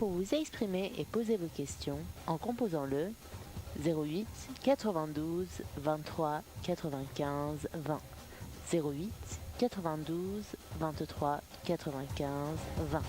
pour vous exprimer et poser vos questions en composant le 08 92 23 95 20. 08 92 23 95 20.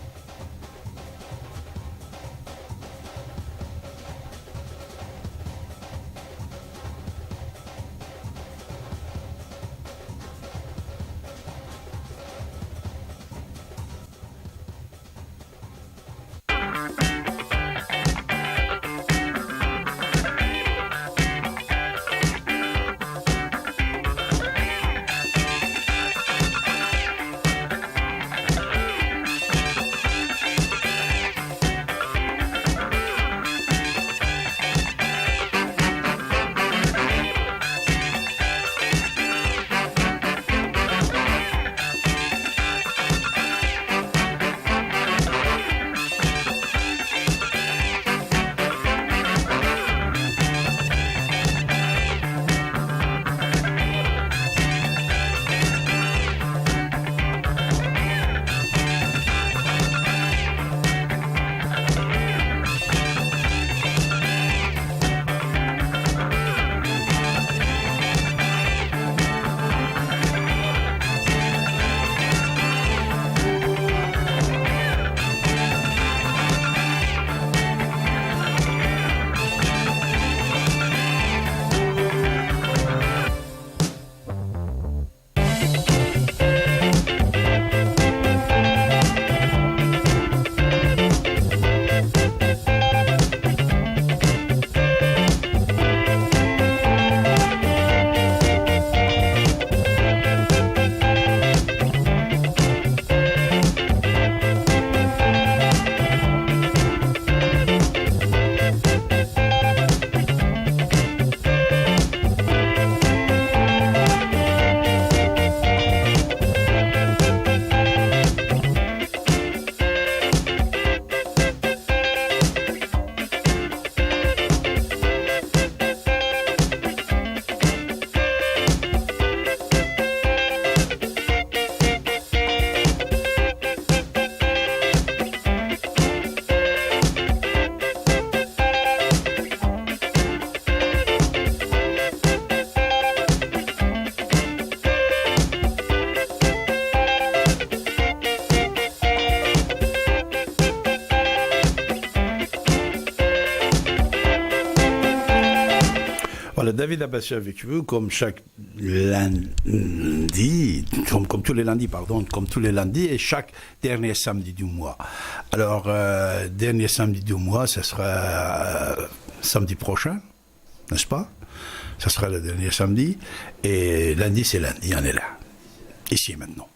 Voilà, David Abbassi avec vous, comme chaque lundi, comme tous les lundis, comme tous les lundis, et chaque dernier samedi du mois. Alors, dernier samedi du mois, ce sera samedi prochain, n'est-ce pas? Ce sera le dernier samedi, et lundi, c'est lundi, on est là, ici et maintenant.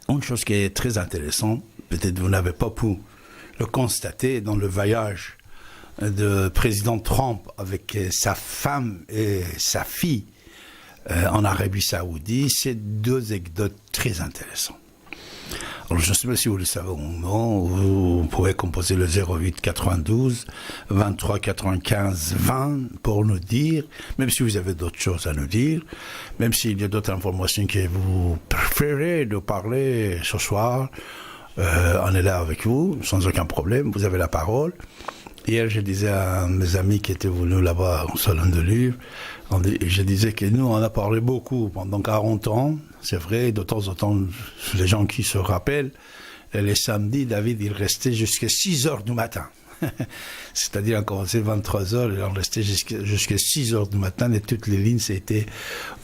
Une chose qui est très intéressante, peut-être vous n'avez pas pu le constater dans le voyage de président Trump avec sa femme et sa fille en Arabie Saoudite, c'est deux anecdotes très intéressantes. Alors, je ne sais pas si vous le savez ou non, vous pouvez composer le 08 92 23 95 20 pour nous dire, même si vous avez d'autres choses à nous dire, même s'il y a d'autres informations que vous préférez de parler ce soir, on est là avec vous, sans aucun problème, vous avez la parole. Hier, je disais à mes amis qui étaient venus là-bas au salon de livres, je disais que nous, on a parlé beaucoup pendant 40 ans, c'est vrai, de temps en temps, les gens qui se rappellent, les samedis, David, il restait jusqu'à 6 heures du matin. C'est-à-dire, on commençait 23 heures, et on restait jusqu'à 6 heures du matin, et toutes les lignes s'étaient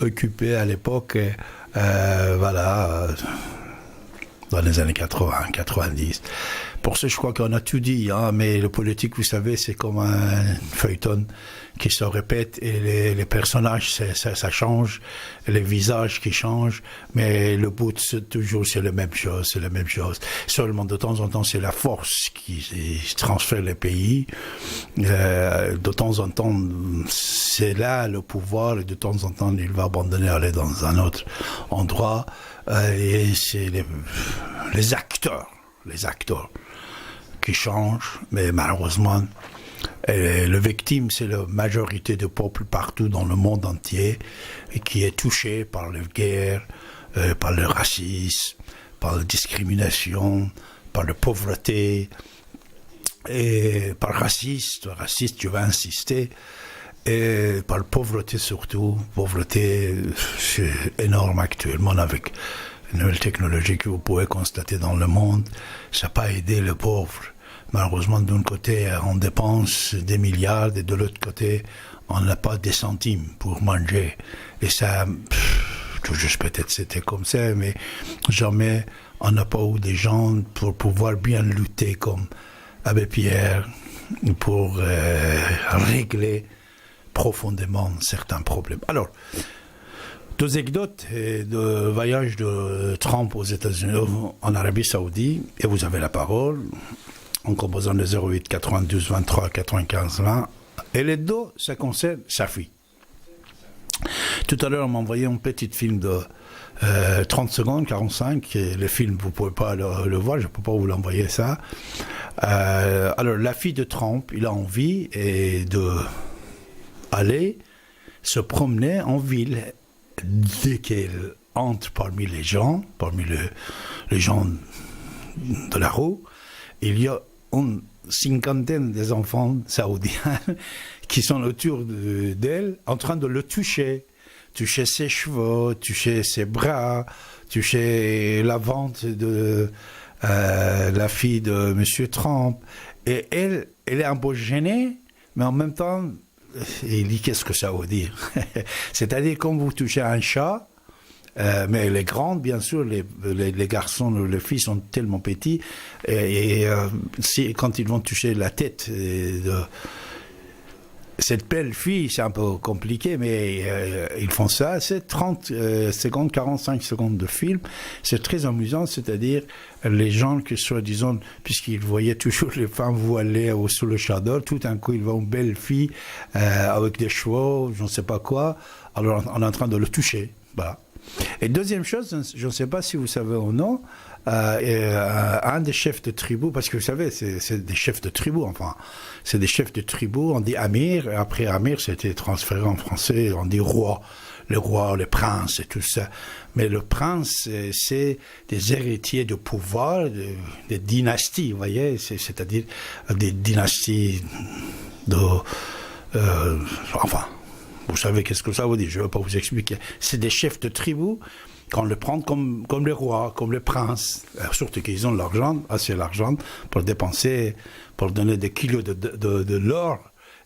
occupées à l'époque, voilà, dans les années 80, 90. Pour ça, je crois qu'on a tout dit, hein, mais le politique, vous savez, c'est comme un feuilleton qui se répète et les personnages, ça change, les visages qui changent, mais le bout, c'est toujours, c'est la même chose. Seulement, de temps en temps, c'est la force qui transfère les pays. De temps en temps, c'est là le pouvoir, et de temps en temps, il va abandonner, aller dans un autre endroit. Et c'est les acteurs qui changent, mais malheureusement, le victime, c'est la majorité du peuple partout dans le monde entier et qui est touché par les guerres, par le racisme, par la discrimination, par la pauvreté, et par raciste, je vais insister, et par pauvreté surtout. Pauvreté, c'est énorme actuellement avec une nouvelle technologie que vous pouvez constater dans le monde. Ça n'a pas aidé les pauvres. Malheureusement, d'un côté, on dépense des milliards et de l'autre côté, on n'a pas des centimes pour manger. Et ça, tout juste peut-être c'était comme ça, mais jamais on n'a pas eu des gens pour pouvoir bien lutter comme Abbé Pierre pour régler profondément certains problèmes. Alors, deux anecdotes de voyage de Trump aux États-Unis, en Arabie Saoudite, et vous avez la parole, en composant le 08 92 23 95 20. Et les deux, ça concerne sa fille. Tout à l'heure, on m'a envoyé un petit film de 30 secondes, 45. Et le film, vous ne pouvez pas le voir, je ne peux pas vous l'envoyer ça. Alors, la fille de Trump, il a envie de aller se promener en ville dès qu'elle entre parmi les gens, les gens de la rue. Il y a une cinquantaine des enfants saoudiens qui sont autour d'elle en train de le toucher ses cheveux, toucher ses bras, toucher la ventre de la fille de M. Trump. Et elle est un peu gênée, mais en même temps, il dit qu'est-ce que ça veut dire. C'est-à-dire quand vous touchez un chat, mais les grandes, bien sûr, les garçons, les filles sont tellement petits, et quand ils vont toucher la tête de cette belle fille, c'est un peu compliqué, mais ils font ça. C'est 30 secondes, 45 secondes de film. C'est très amusant, c'est-à-dire les gens qui, soi-disant, puisqu'ils voyaient toujours les femmes voilées sous le chador, tout d'un coup, ils voient une belle fille avec des cheveux, je ne sais pas quoi. Alors, on est en train de le toucher. Voilà. Et deuxième chose, je ne sais pas si vous savez ou non, un des chefs de tribu, parce que vous savez, c'est des chefs de tribu, enfin, c'est des chefs de tribu, on dit Amir, et après Amir, c'était transféré en français, on dit roi, les princes et tout ça. Mais le prince, c'est des héritiers de pouvoir, des dynasties, vous voyez, c'est-à-dire des dynasties de... enfin... Vous savez qu'est-ce que ça veut dire, je ne vais pas vous expliquer. C'est des chefs de tribu qu'on le prend comme les rois, comme les princes. Surtout qu'ils ont l'argent, assez l'argent, pour dépenser, pour donner des kilos de l'or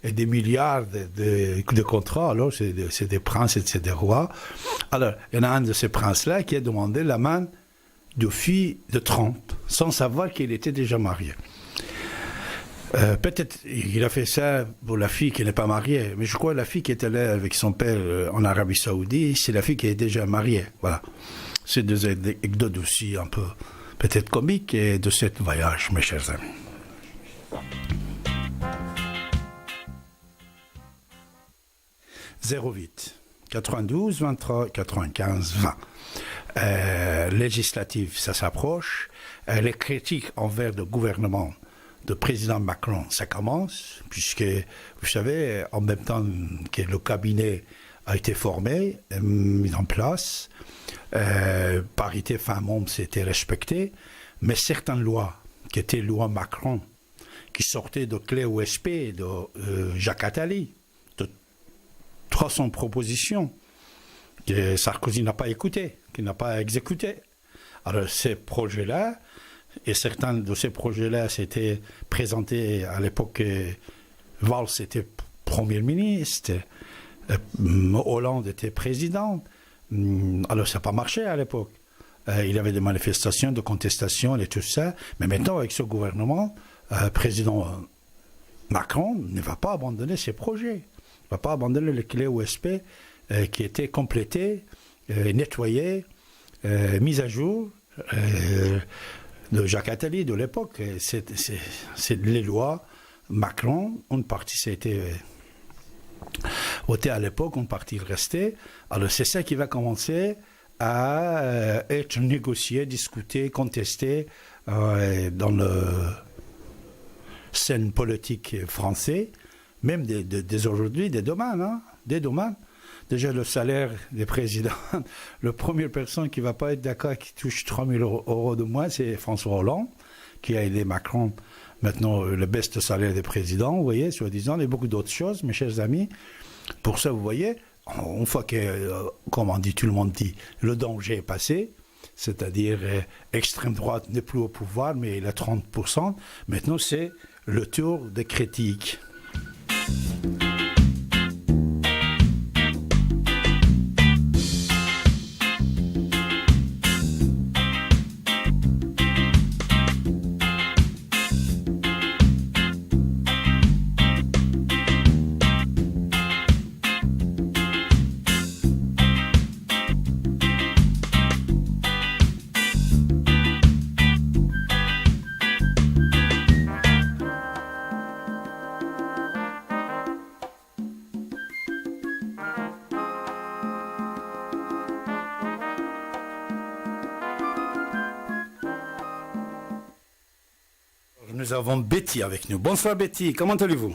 et des milliards de contrats. Alors, c'est des princes et c'est des rois. Alors, il y en a un de ces princes-là qui a demandé la main de fille de Trump, sans savoir qu'il était déjà marié. Peut-être il a fait ça pour la fille qui n'est pas mariée, mais je crois que la fille qui était là avec son père en Arabie Saoudite, c'est la fille qui est déjà mariée. Voilà. C'est deux anecdotes aussi un peu peut-être comiques et de ce voyage, mes chers amis. 08 92 23 95 20. Législative, ça s'approche. Les critiques envers le gouvernement de président Macron, ça commence, puisque, vous savez, en même temps que le cabinet a été formé, mis en place, parité femmes-hommes s'était respectée, mais certaines lois, qui étaient lois Macron, qui sortaient de clé USB de Jacques Attali, de 300 propositions, que Sarkozy n'a pas écoutées, qu'il n'a pas exécutées. Alors ces projets-là, et certains de ces projets-là s'étaient présentés à l'époque que Valls était Premier ministre, Hollande était président. Alors ça n'a pas marché à l'époque. Il y avait des manifestations, de contestations et tout ça. Mais maintenant, avec ce gouvernement, président Macron ne va pas abandonner ses projets. Il ne va pas abandonner les clés USB qui étaient complétées, nettoyées, mises à jour. De Jacques Attali de l'époque, c'est les lois Macron, une partie ça a été voté à l'époque, une partie restée. Alors c'est ça qui va commencer à être négocié, discuté, contesté dans la scène politique française, même dès aujourd'hui, dès demain, hein, dès demain. Déjà, le salaire des présidents, la première personne qui ne va pas être d'accord, qui touche 3 000 euros de moins, c'est François Hollande, qui a aidé Macron maintenant le baisse de salaire des présidents, vous voyez, soi-disant, et beaucoup d'autres choses, mes chers amis. Pour ça, vous voyez, une fois que, comme on dit, tout le monde dit, le danger est passé, c'est-à-dire extrême droite n'est plus au pouvoir, mais il a 30%, maintenant c'est le tour des critiques. Nous avons Betty avec nous. Bonsoir Betty, comment allez-vous?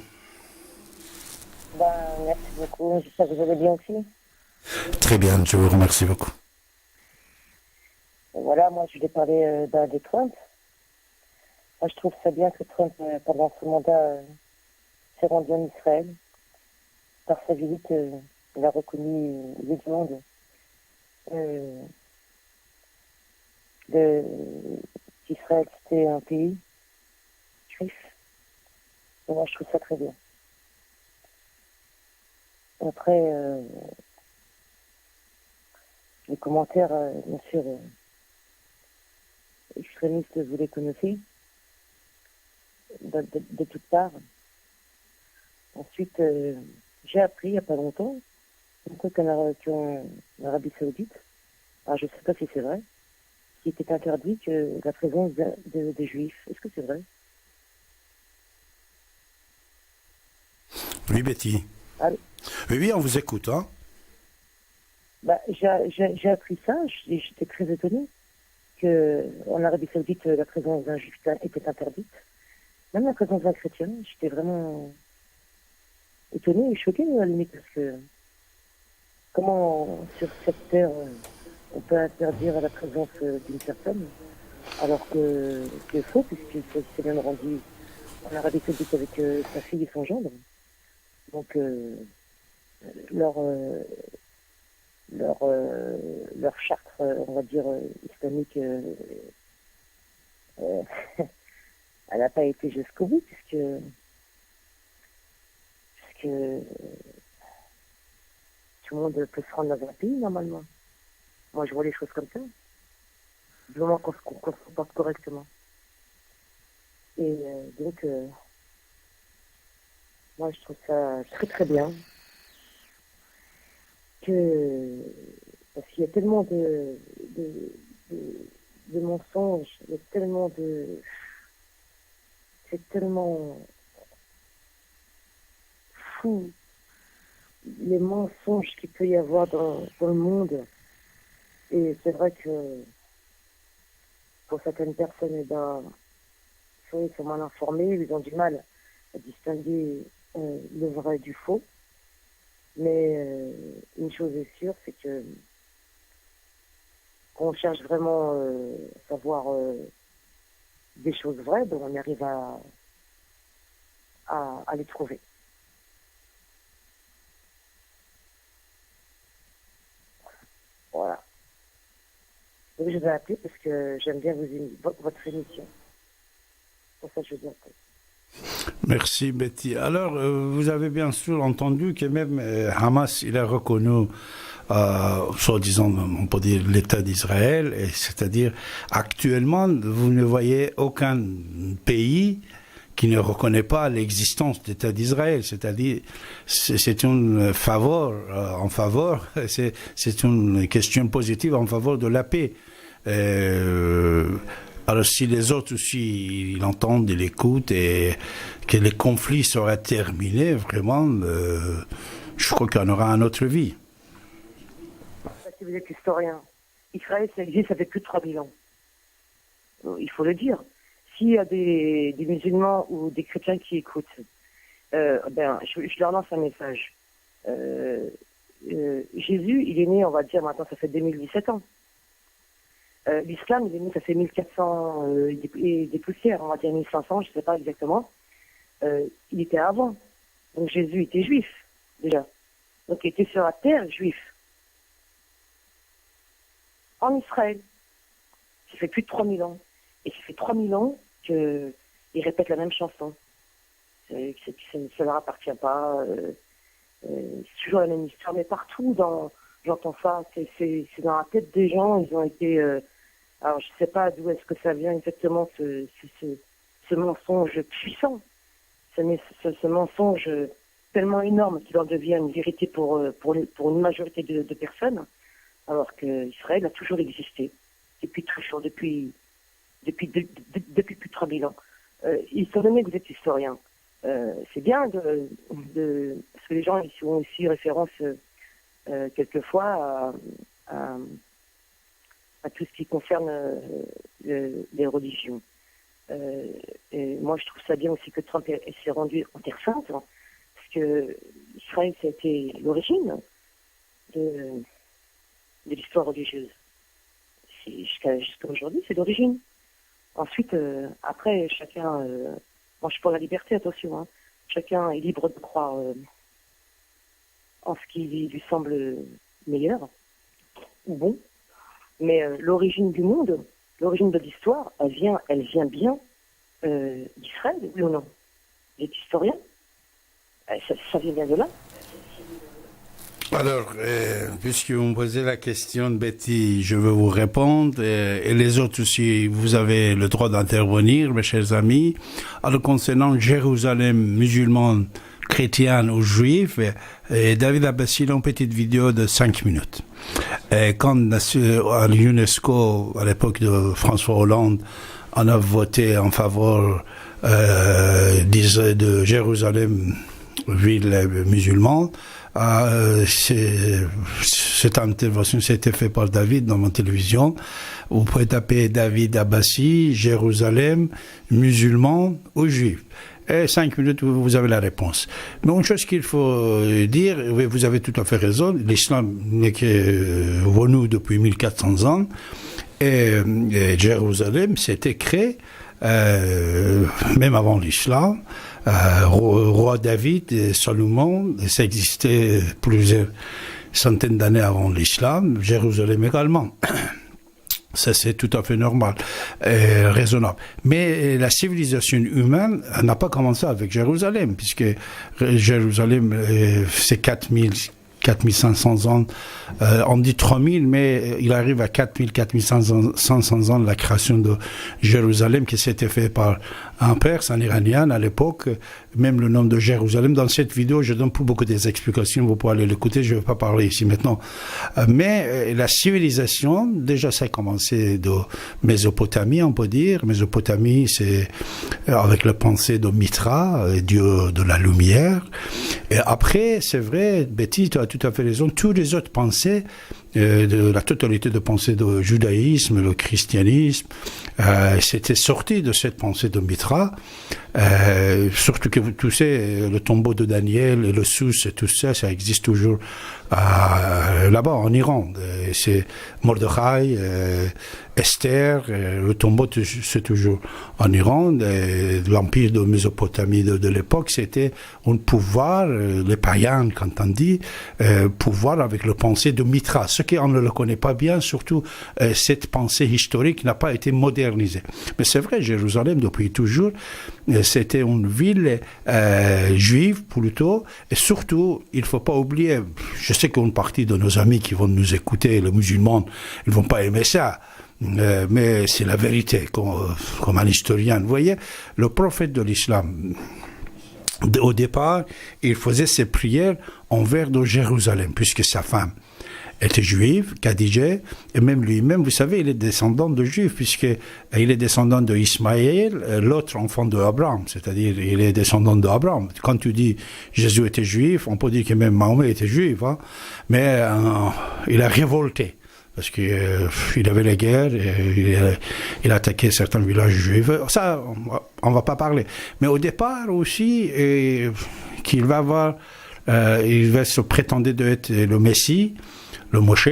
Merci beaucoup. J'espère que vous allez bien aussi. Très bien, je vous remercie beaucoup. Et voilà, moi je voulais parler de Trump. Moi je trouve ça bien que Trump, pendant son mandat, s'est rendu en Israël. Par sa visite, il a reconnu les du monde qu'Israël c'était un pays juif. Et moi je trouve ça très bien. Après, les commentaires, bien sûr, extrémistes, vous les connaissez, de toutes parts. Ensuite, j'ai appris il n'y a pas longtemps qu'en Arabie Saoudite, alors je ne sais pas si c'est vrai, qu'il était interdit que la présence des Juifs. Est-ce que c'est vrai? Oui, Betty. Allô? Oui, on vous écoute. Hein? J'ai appris ça, j'étais très étonnée qu'en Arabie Saoudite, la présence d'un Juif était interdite. Même la présence d'un chrétien, j'étais vraiment étonnée et choquée à la limite, parce que comment sur cette terre on peut interdire la présence d'une personne alors que c'est faux, puisqu'il s'est même rendu en Arabie Saoudite avec sa fille et son gendre. Donc leur charte, on va dire, islamique, elle n'a pas été jusqu'au bout, puisque tout le monde peut se rendre dans un pays, normalement. Moi, je vois les choses comme ça. Du moment qu'on se comporte correctement. Et donc, moi, je trouve ça très très bien. Parce qu'il y a tellement de mensonges, il y a tellement c'est tellement fou, les mensonges qu'il peut y avoir dans le monde. Et c'est vrai que pour certaines personnes, ils sont mal informés, ils ont du mal à distinguer le vrai du faux. Mais une chose est sûre, c'est que quand on cherche vraiment à savoir des choses vraies, ben on arrive à les trouver. Voilà. Donc je vous ai appelé parce que j'aime bien votre émission. C'est pour ça que je vous ai appelé. Merci Betty. Alors, vous avez bien sûr entendu que même Hamas, il a reconnu, soi-disant, on peut dire, l'État d'Israël, et c'est-à-dire, actuellement, vous ne voyez aucun pays qui ne reconnaît pas l'existence d'État d'Israël, c'est-à-dire, c'est une faveur, en faveur, c'est une question positive en faveur de la paix. Alors si les autres aussi ils l'entendent, ils l'écoutent et que les conflits seraient terminés, vraiment, je crois qu'il y en aura une autre vie. Si vous êtes historien, Israël, ça existe, ça fait plus de 3000 ans. Il faut le dire. S'il y a des musulmans ou des chrétiens qui écoutent, je leur lance un message. Jésus, il est né, on va dire, maintenant ça fait 2017 ans. L'islam, il est né, ça fait 1400 et des poussières, on va dire 1500, je ne sais pas exactement. Il était avant. Donc Jésus était juif, déjà. Donc il était sur la terre juif. En Israël. Ça fait plus de 3000 ans. Et ça fait 3000 ans qu'ils répètent la même chanson. Ça ne leur appartient pas. C'est toujours la même histoire. Mais partout, j'entends ça. C'est dans la tête des gens. Ils ont été... alors, je ne sais pas d'où est-ce que ça vient exactement, ce mensonge puissant. Ce mensonge tellement énorme qu'il en devient une vérité pour une majorité de personnes. Alors qu'Israël a toujours existé. Depuis plus de 3000 ans. Étant donné que vous êtes historien, c'est bien parce que les gens ils font aussi référence quelquefois à tout ce qui concerne les religions. Et moi, je trouve ça bien aussi que Trump s'est rendu en Terre Sainte, hein, parce que Israël, ça a été l'origine de l'histoire religieuse. Jusqu'à aujourd'hui, c'est l'origine. Ensuite, après, chacun... moi, je suis pour la liberté, attention. Hein. Chacun est libre de croire en ce qui lui semble meilleur ou bon. Mais l'origine du monde, l'origine de l'histoire, elle vient bien d'Israël, oui ou non? Les historiens, ça vient bien de là. Alors, puisque vous me posez la question, Betty, je vais vous répondre, et les autres aussi, vous avez le droit d'intervenir, mes chers amis. Alors, concernant Jérusalem musulmane, chrétienne ou juive, et David Abbassi a une petite vidéo de 5 minutes. Et quand à l'UNESCO, à l'époque de François Hollande, on a voté en faveur de Jérusalem, ville musulmane, cette intervention s'était faite par David dans ma télévision. Vous pouvez taper David Abbassi, Jérusalem, musulman ou juif. Et 5 minutes, vous avez la réponse. Mais une chose qu'il faut dire, vous avez tout à fait raison, l'islam n'est que venu depuis 1400 ans, et Jérusalem s'était créé même avant l'islam. Roi David et Salomon, ça existait plusieurs centaines d'années avant l'islam, Jérusalem également. Ça, c'est tout à fait normal, raisonnable. Mais la civilisation humaine n'a pas commencé avec Jérusalem, puisque Jérusalem, c'est 4500 ans. On dit 3000, mais il arrive à 4500 ans de la création de Jérusalem, qui s'était fait par un Perse, un Iranien à l'époque. Même le nom de Jérusalem. Dans cette vidéo, je donne beaucoup d'explications. Vous pouvez aller l'écouter. Je ne vais pas parler ici maintenant. Mais la civilisation, déjà, ça a commencé de Mésopotamie, on peut dire. Mésopotamie, c'est avec la pensée de Mitra, dieu de la lumière. Et après, c'est vrai, Betty, tu as tout à fait raison. Tous les autres pensées, de la totalité de pensées du judaïsme, le christianisme, c'était sorti de cette pensée de Mitra. Surtout que vous savez, le tombeau de Daniel et le Sous et tout ça, ça existe toujours là-bas en Iran. C'est Mordechai, Esther, le tombeau c'est toujours en Iran. L'empire de Mésopotamie de l'époque, c'était un pouvoir, les païens, quand on dit, pouvoir avec le pensée de Mitra. Ce qu'on ne le connaît pas bien, surtout cette pensée historique n'a pas été modernisée. Mais c'est vrai, Jérusalem, depuis toujours, c'était une ville juive plutôt, et surtout, il ne faut pas oublier, je sais qu'une partie de nos amis qui vont nous écouter, les musulmans, ils ne vont pas aimer ça, mais c'est la vérité, comme un historien. Vous voyez, le prophète de l'islam, au départ, il faisait ses prières envers de Jérusalem, puisque sa femme était juive, Khadija, et même lui-même, vous savez, il est descendant de juifs, puisqu'il est descendant de Ismaël, l'autre enfant de Abraham, c'est-à-dire il est descendant d'Abraham. Quand tu dis Jésus était juif, on peut dire que même Mahomet était juif, hein, mais il a révolté. Parce qu'il avait la guerre, et il a attaqué certains villages juifs. Ça, on va pas parler. Mais au départ aussi, qu'il va avoir, il va se prétendre d'être le Messie, le Moshe,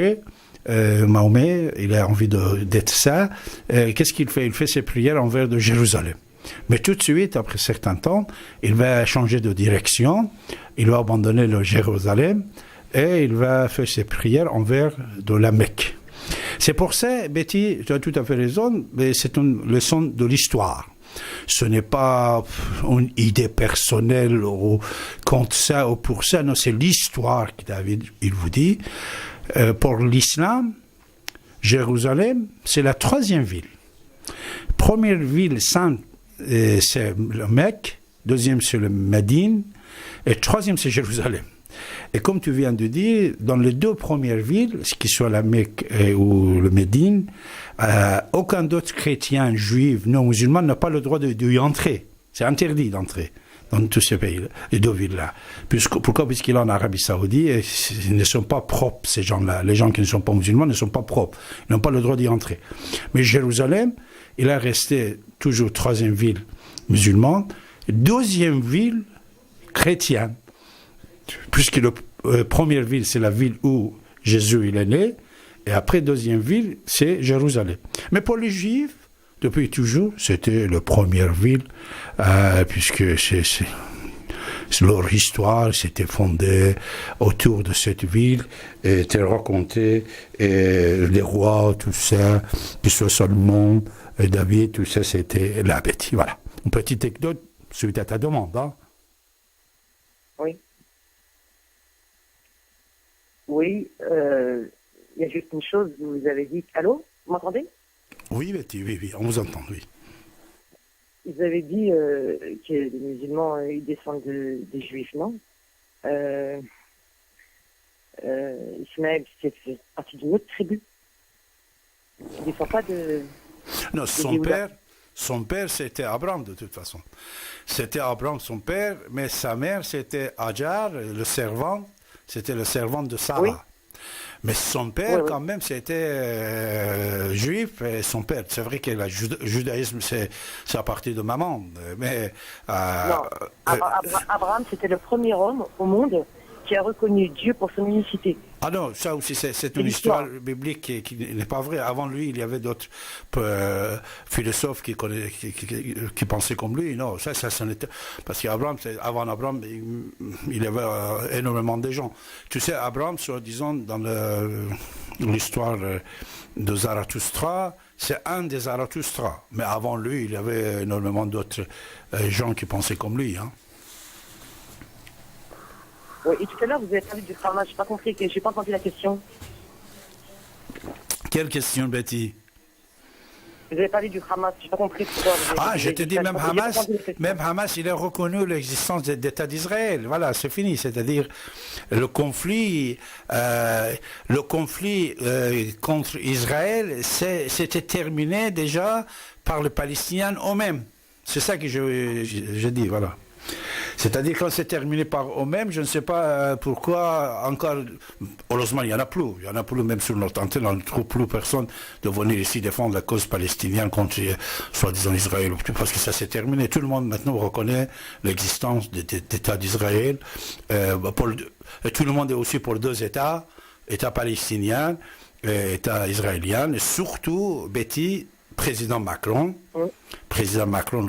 Mahomet, il a envie d'être ça. Qu'est-ce qu'il fait? Il fait ses prières envers de Jérusalem. Mais tout de suite, après un certain temps, il va changer de direction, il va abandonner le Jérusalem et il va faire ses prières envers de la Mecque. C'est pour ça, Betty, tu as tout à fait raison, mais c'est une leçon de l'histoire. Ce n'est pas une idée personnelle ou contre ça ou pour ça, non, c'est l'histoire qui David, il vous dit. Pour l'islam, Jérusalem, c'est la troisième ville. Première ville sainte, c'est le Mecque, deuxième c'est le Médine, et troisième c'est Jérusalem. Et comme tu viens de dire, dans les deux premières villes, ce qui soit la Mecque ou le Médine, aucun d'autre chrétien, juif, non musulman n'a pas le droit d'y entrer. C'est interdit d'entrer dans tous ces pays, les deux villes-là. Pourquoi? Puisqu'il est en Arabie Saoudite, et ils ne sont pas propres, ces gens-là. Les gens qui ne sont pas musulmans ne sont pas propres. Ils n'ont pas le droit d'y entrer. Mais Jérusalem, il est resté toujours troisième ville musulmane, deuxième ville chrétienne. Puisque la première ville, c'est la ville où Jésus il est né, et après, deuxième ville, c'est Jérusalem. Mais pour les Juifs, depuis toujours, c'était la première ville, puisque c'est leur histoire s'était fondée autour de cette ville, et était racontée, et les rois, tout ça, que ce soit Salomon, et David, tout ça, c'était la bête. Voilà. Une petite anecdote suite à ta demande. Hein? Oui. Oui, il y a juste une chose, vous avez dit... Allô? Vous m'entendez? Oui, Betty, oui, on vous entend, oui. Vous avez dit que les musulmans, ils descendent des juifs, non? Ismaël, c'est partie d'une autre tribu. Il ne descend pas de... Non, son père, c'était Abraham, de toute façon. C'était Abraham, son père, mais sa mère, c'était Hajar, c'était le servant de Sarah. Oui. Mais son père, quand même, c'était juif, et son père, c'est vrai que le judaïsme, c'est à partir de maman, mais... non, Abraham, c'était le premier homme au monde qui a reconnu Dieu pour son unicité. Ah non, ça aussi, c'est une histoire biblique qui n'est pas vraie. Avant lui, il y avait d'autres philosophes qui pensaient comme lui. Non, ça n'était... Parce qu'Abraham, avant Abraham, il y avait énormément de gens. Tu sais, Abraham, disons, dans l'histoire de Zarathustra, c'est un des Zarathustra. Mais avant lui, il y avait énormément d'autres gens qui pensaient comme lui, hein. Oui, et tout à l'heure, vous avez parlé du Hamas. Je n'ai pas compris, je n'ai pas entendu la question. Quelle question, Betty? Vous avez parlé du Hamas, je n'ai pas compris pourquoi. Je te dis, même Hamas, il a reconnu l'existence de l'État d'Israël. Voilà, c'est fini. C'est-à-dire, le conflit contre Israël, c'était terminé déjà par les Palestiniens eux-mêmes. C'est ça que je dis, voilà. C'est-à-dire quand c'est terminé par eux-mêmes, je ne sais pas pourquoi encore, heureusement il n'y en a plus même sur notre antenne, on ne trouve plus personne de venir ici défendre la cause palestinienne contre soi-disant Israël, parce que ça s'est terminé. Tout le monde maintenant reconnaît l'existence d'État d'Israël, et tout le monde est aussi pour deux États, État palestinien et État israélien, et surtout, Betty, président Macron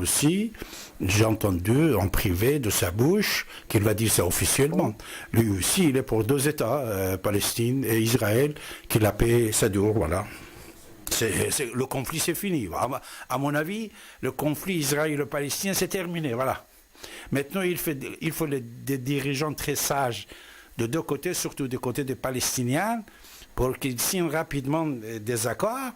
aussi, j'ai entendu en privé de sa bouche qu'il va dire ça officiellement. Lui aussi, il est pour deux États, Palestine et Israël, que la paix, ça dure, voilà. Le conflit, c'est fini. À mon avis, le conflit israélo-palestinien, c'est terminé, voilà. Maintenant, il faut des dirigeants très sages de deux côtés, surtout du côté des Palestiniens, pour qu'ils signent rapidement des accords,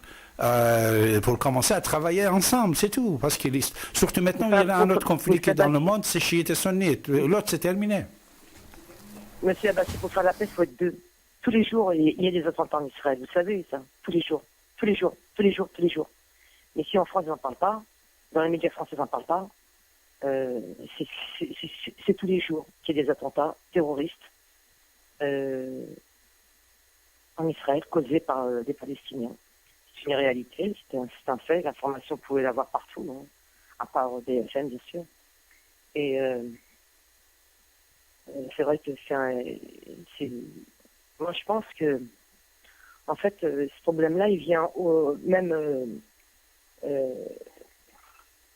pour commencer à travailler ensemble, c'est tout. Parce que surtout maintenant, il y a un autre conflit qui est dans le monde, c'est chiite et sunnite. L'autre, c'est terminé. Monsieur Abbassi, pour faire la paix, il faut être deux. Tous les jours, il y a des attentats en Israël. Vous savez ça? Tous les jours. Mais si en France, ils n'en parlent pas, dans les médias français, ils n'en parlent pas, c'est tous les jours qu'il y a des attentats terroristes en Israël causés par des Palestiniens. C'est une réalité, c'est un fait. L'information, vous pouvez l'avoir partout, hein, à part BFM, bien sûr. Et c'est vrai que moi, je pense que En fait, ce problème-là, il vient même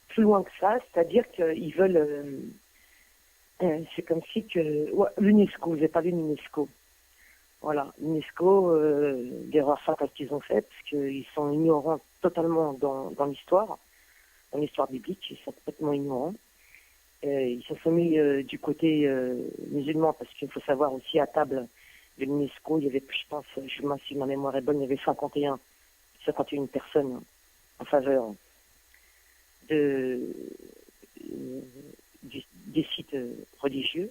plus loin que ça, c'est-à-dire qu'ils veulent... c'est comme si que... Ouais, l'UNESCO, vous avez parlé de l'UNESCO. Voilà, l'UNESCO, l'erreur fatale qu'ils ont faite, parce qu'ils sont ignorants totalement dans l'histoire biblique, ils sont complètement ignorants. Ils se sont mis du côté musulman, parce qu'il faut savoir aussi à table de l'UNESCO, il y avait, je pense, si ma mémoire est bonne, il y avait 51 personnes en faveur de, des sites religieux.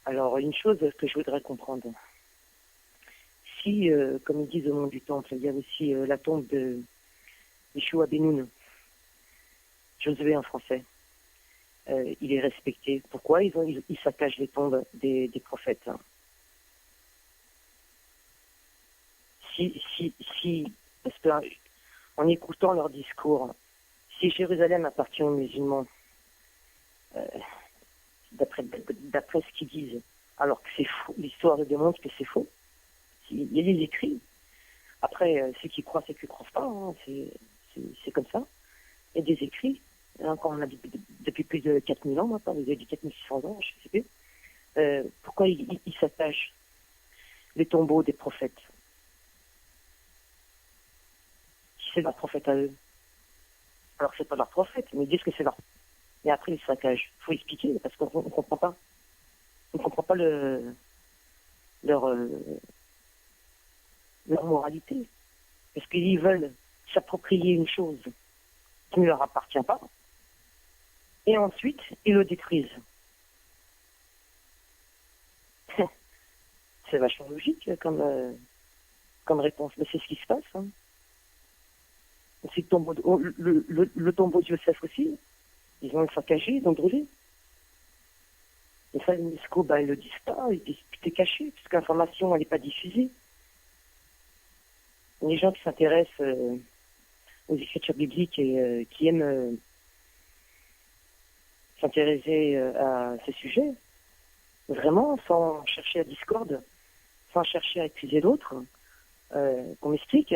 Alors, une chose que je voudrais comprendre, si, comme ils disent au nom du temple, il y a aussi la tombe de Yeshua Benoun, Josué en français, il est respecté. Pourquoi ils saccagent les tombes des prophètes, hein? Parce que, en écoutant leur discours, si Jérusalem appartient aux musulmans, d'après ce qu'ils disent, alors que c'est faux, l'histoire démontre que c'est faux. Il y a des écrits. Après, ceux qui croient, ceux qui ne croient pas, hein, c'est comme ça. Il y a des écrits. Hein, quand on a depuis plus de 4000 ans, maintenant, vous avez dit 4600 ans, je ne sais plus. Pourquoi ils s'attachent les tombeaux des prophètes? Si c'est leur prophète à eux. Alors que c'est pas leur prophète, mais ils disent que c'est leur. Et après, ils saccagent. Il faut expliquer, parce qu'on ne comprend pas. On ne comprend pas leur moralité. Parce qu'ils veulent s'approprier une chose qui ne leur appartient pas. Et ensuite, ils le détruisent. C'est vachement logique comme réponse. Mais c'est ce qui se passe. Hein. C'est le tombeau de Joseph aussi. Ils ont saccagé, ils ont brûlé. Et ça, l'UNESCO, ils ne le disent pas, tout est caché, puisque l'information, elle n'est pas diffusée. Les gens qui s'intéressent aux écritures bibliques et qui aiment s'intéresser à ce sujet, vraiment, sans chercher à discorde, sans chercher à accuser l'autre, qu'on m'explique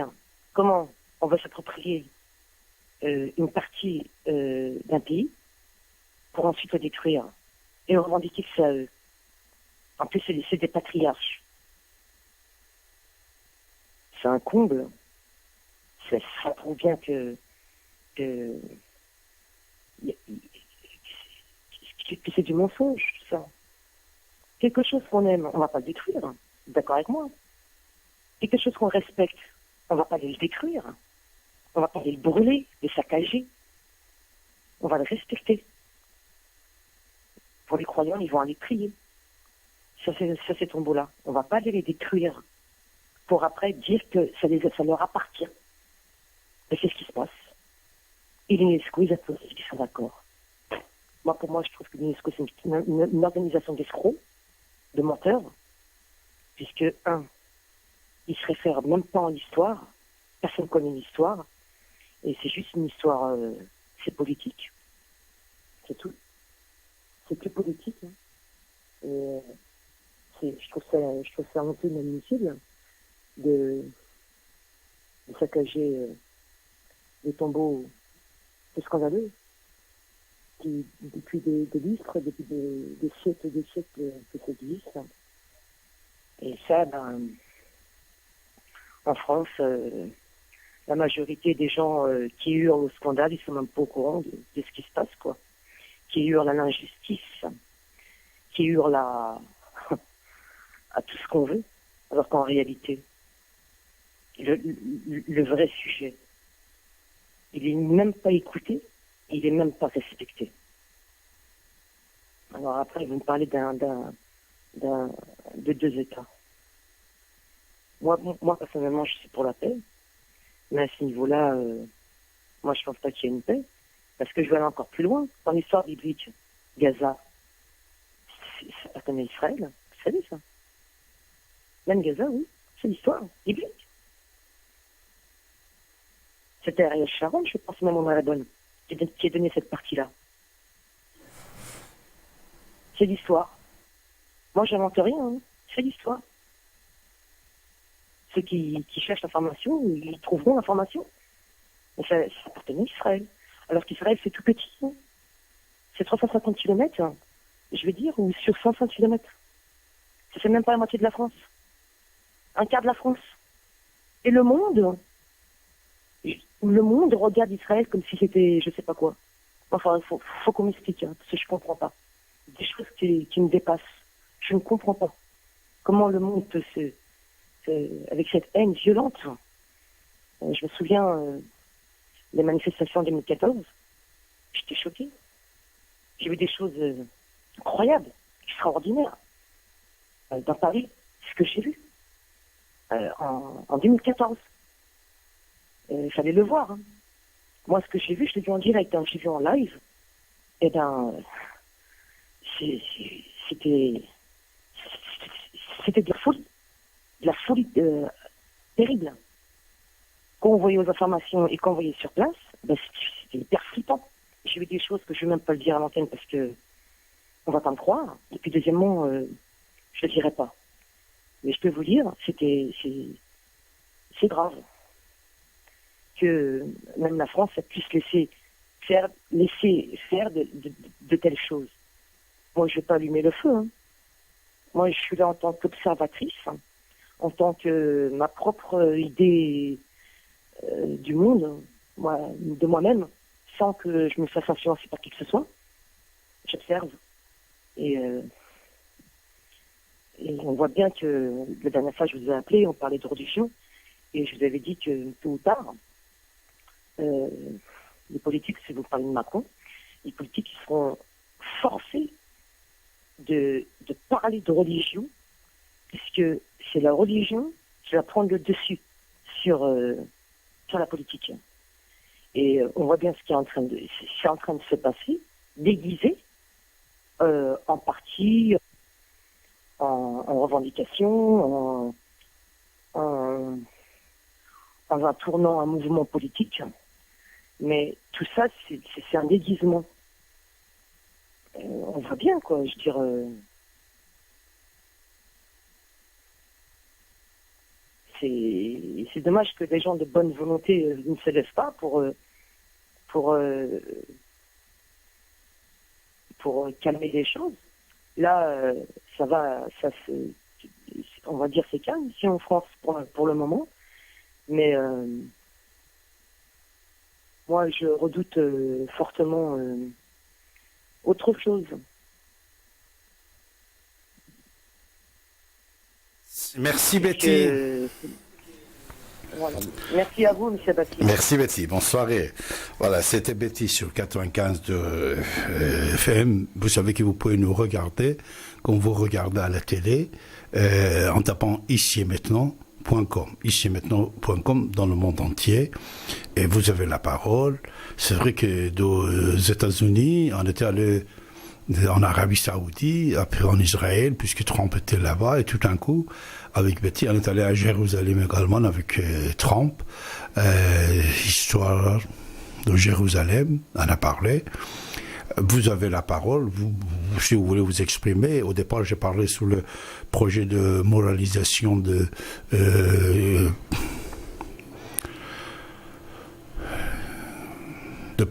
comment on va s'approprier une partie d'un pays pour ensuite le détruire et revendiquer que c'est à eux. En plus, c'est des patriarches. C'est un comble. Ça prouve bien que c'est du mensonge, tout ça. Quelque chose qu'on aime, on ne va pas le détruire. D'accord avec moi? Quelque chose qu'on respecte, on ne va pas le détruire. On ne va pas le brûler, le saccager. On va le respecter. Pour les croyants, ils vont aller prier. Ça, c'est tombeau-là. On ne va pas aller les détruire pour après dire que ça leur appartient. Et c'est ce qui se passe. Et l'UNESCO, ils applaudissent, ils sont d'accord. Pour moi, je trouve que l'UNESCO, c'est une organisation d'escrocs, de menteurs, puisque, ils se réfèrent même pas à l'histoire. Personne ne connaît l'histoire. Et c'est juste une histoire, c'est politique. C'est tout. C'est que politique. Hein. Et je trouve ça un peu inadmissible de saccager les tombeaux. C'est scandaleux. Qui, depuis des lustres, depuis des siècles et des siècles que ça existe. Et ça, en France, la majorité des gens qui hurlent au scandale, ils sont même pas au courant de ce qui se passe, quoi. Qui hurlent à l'injustice, qui hurlent à tout ce qu'on veut, alors qu'en réalité, le vrai sujet, il est même pas écouté, il est même pas respecté. Alors après, vous me parlez de deux États. Moi, personnellement, je suis pour la paix, mais à ce niveau-là, moi, je pense pas qu'il y ait une paix, parce que je vais aller encore plus loin. Dans l'histoire biblique, Gaza, ça appartenait à Israël, vous savez ça? Même Gaza, oui, c'est l'histoire biblique. C'était Ariel Sharon, je pense même au Maradone, qui a donné cette partie-là. C'est l'histoire. Moi, j'invente rien, hein. C'est l'histoire. Ceux qui cherchent l'information, ils trouveront l'information. Mais ça appartenait à Israël. Alors qu'Israël, c'est tout petit. Hein. C'est 350 km, hein, je vais dire, ou sur 500 km. Ça fait même pas la moitié de la France. Un quart de la France. Et le monde regarde Israël comme si c'était je sais pas quoi. Enfin, faut qu'on m'explique, hein, parce que je comprends pas. Des choses qui me dépassent. Je ne comprends pas. Comment le monde peut avec cette haine violente. Je me souviens des manifestations en 2014. J'étais choquée. J'ai vu des choses incroyables, extraordinaires. Dans Paris, c'est ce que j'ai vu. En 2014. Il fallait le voir. Hein. Moi, ce que j'ai vu, je l'ai vu en direct, hein, je l'ai vu en live. Eh ben, c'était de la folie terrible. Quand on voyait aux informations et quand on voyait sur place, ben, c'était hyper flippant. J'ai vu des choses que je ne vais même pas le dire à l'antenne parce que on va pas me croire. Et puis deuxièmement, je le dirai pas. Mais je peux vous dire, c'est grave que même la France puisse laisser faire de telles choses. Moi, je vais pas allumer le feu. Hein. Moi, je suis là en tant qu'observatrice, hein, en tant que ma propre idée du monde, de moi-même, sans que je me fasse influencer par qui que ce soit. J'observe. Et on voit bien que la dernière fois, je vous ai appelé, on parlait de religion, et je vous avais dit que tôt ou tard, les politiques, si vous parlez de Macron, les politiques ils seront forcés de parler de religion, puisque c'est la religion qui va prendre le dessus sur la politique. Et on voit bien ce qui est en train de se passer, déguisé en parti, en revendication, en un tournant, un mouvement politique. Mais tout ça, c'est un déguisement. On voit bien, quoi. Je veux dire, c'est dommage que des gens de bonne volonté ne se lèvent pas pour calmer les choses. Là, on va dire c'est calme ici en France pour le moment. Mais moi, je redoute fortement autre chose. Merci Betty. Voilà. Merci à vous, M. Baptiste. Merci Betty, bonne soirée. Voilà, c'était Betty sur 95 de FM. Vous savez que vous pouvez nous regarder comme vous regardez à la télé en tapant ici et maintenant.com, ici et maintenant.com dans le monde entier. Et vous avez la parole. C'est vrai que aux États-Unis, on était allé en Arabie Saoudite, après en Israël, puisque Trump était là-bas, et tout d'un coup, avec Betty, on est allé à Jérusalem également avec Trump, histoire de Jérusalem, on a parlé. Vous avez la parole, si vous voulez vous exprimer. Au départ, j'ai parlé sur le projet de moralisation de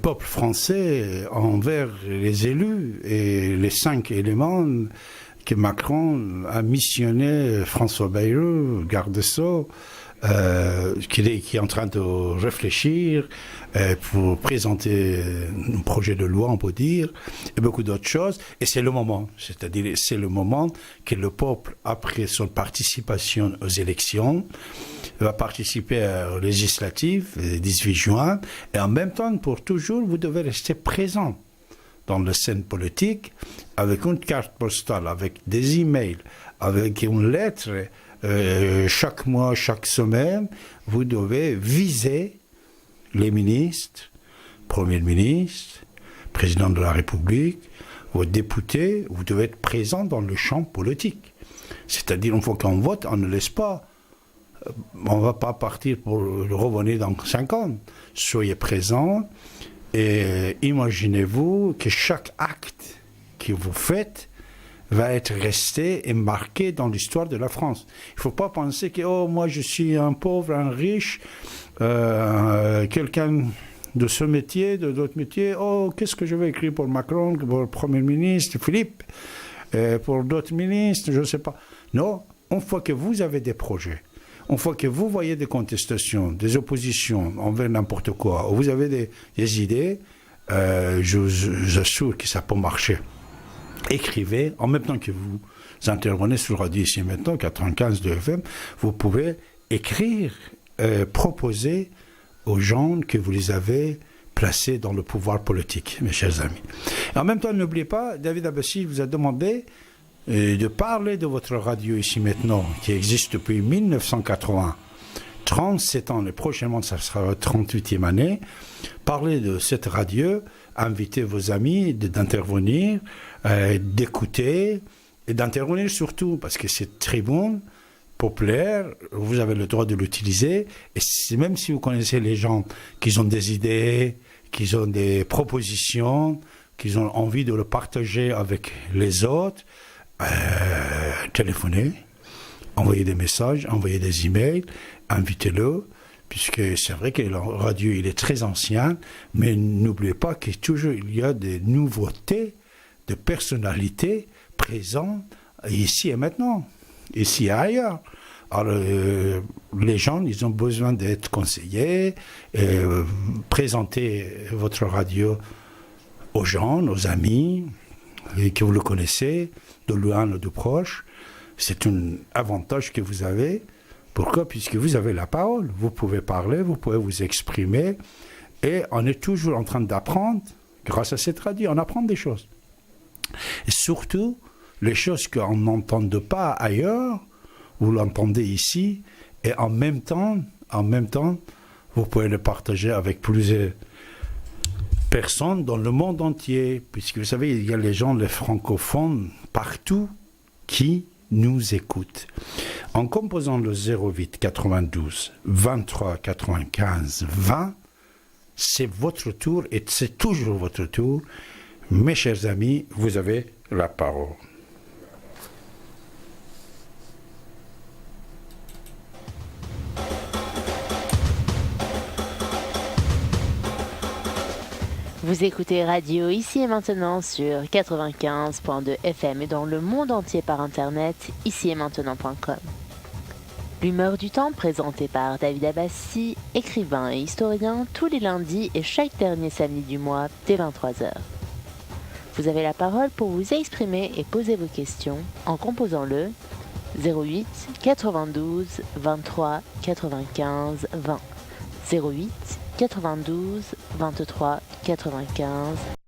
peuple français envers les élus et les 5 éléments que Macron a missionné François Bayrou, garde des Sceaux, qui est en train de réfléchir pour présenter un projet de loi, on peut dire, et beaucoup d'autres choses. Et c'est le moment, c'est-à-dire c'est le moment que le peuple, après son participation aux élections, va participer aux législatives le 18 juin, et en même temps, pour toujours, vous devez rester présent dans la scène politique, avec une carte postale, avec des emails, avec une lettre. Chaque mois, chaque semaine, vous devez viser les ministres, Premier ministre, Président de la République, vos députés, vous devez être présent dans le champ politique. C'est-à-dire, une fois qu'on vote, on ne laisse pas, on ne va pas partir pour revenir dans 5 ans. Soyez présents et imaginez-vous que chaque acte que vous faites va être resté et marqué dans l'histoire de la France. Il ne faut pas penser que oh, moi je suis un pauvre, un riche, quelqu'un de ce métier, de d'autres métiers. Oh, qu'est-ce que je vais écrire pour Macron, pour le Premier ministre, Philippe, pour d'autres ministres, je ne sais pas. Non, une fois que vous avez des projets, une fois que vous voyez des contestations, des oppositions envers n'importe quoi, vous avez des idées, je vous assure que ça peut marcher. Écrivez, en même temps que vous intervenez sur Radio Ici et Maintenant, 95 de FM, vous pouvez écrire, proposer aux gens que vous les avez placés dans le pouvoir politique, mes chers amis. Et en même temps, n'oubliez pas, David Abbassi vous a demandé de parler de votre radio Ici Maintenant, qui existe depuis 1980. 37 ans, et prochainement ça sera la 38e année. Parlez de cette radio, invitez vos amis d'intervenir, d'écouter et d'intervenir surtout, parce que c'est très bon, populaire, vous avez le droit de l'utiliser, et même si vous connaissez les gens qui ont des idées, qui ont des propositions, qui ont envie de le partager avec les autres, téléphonez, envoyez des messages, envoyez des emails, invitez-le, puisque c'est vrai que la radio il est très ancien, mais n'oubliez pas qu'il toujours il y a des nouveautés, de personnalités présentes ici et maintenant, ici et ailleurs. Alors, les gens, ils ont besoin d'être conseillés, présentez votre radio aux gens, aux amis, et que vous le connaissez, de loin ou de proche. C'est un avantage que vous avez. Pourquoi? Puisque vous avez la parole. Vous pouvez parler, vous pouvez vous exprimer. Et on est toujours en train d'apprendre. Grâce à cette radio, on apprend des choses. Et surtout, les choses qu'on n'entend pas ailleurs, vous l'entendez ici. Et en même temps, vous pouvez le partager avec plusieurs personnes dans le monde entier. Puisque vous savez, il y a les gens, les francophones, partout, qui nous écoutent. En composant le 08 92 23 95 20, c'est votre tour et c'est toujours votre tour. Mes chers amis, vous avez la parole. Vous écoutez Radio Ici et Maintenant sur 95.2 FM et dans le monde entier par internet, icietmaintenant.com. L'humeur du temps présentée par David Abbassi, écrivain et historien, tous les lundis et chaque dernier samedi du mois dès 23h. Vous avez la parole pour vous exprimer et poser vos questions en composant le 08 92 23 95 20. 08 92 23 95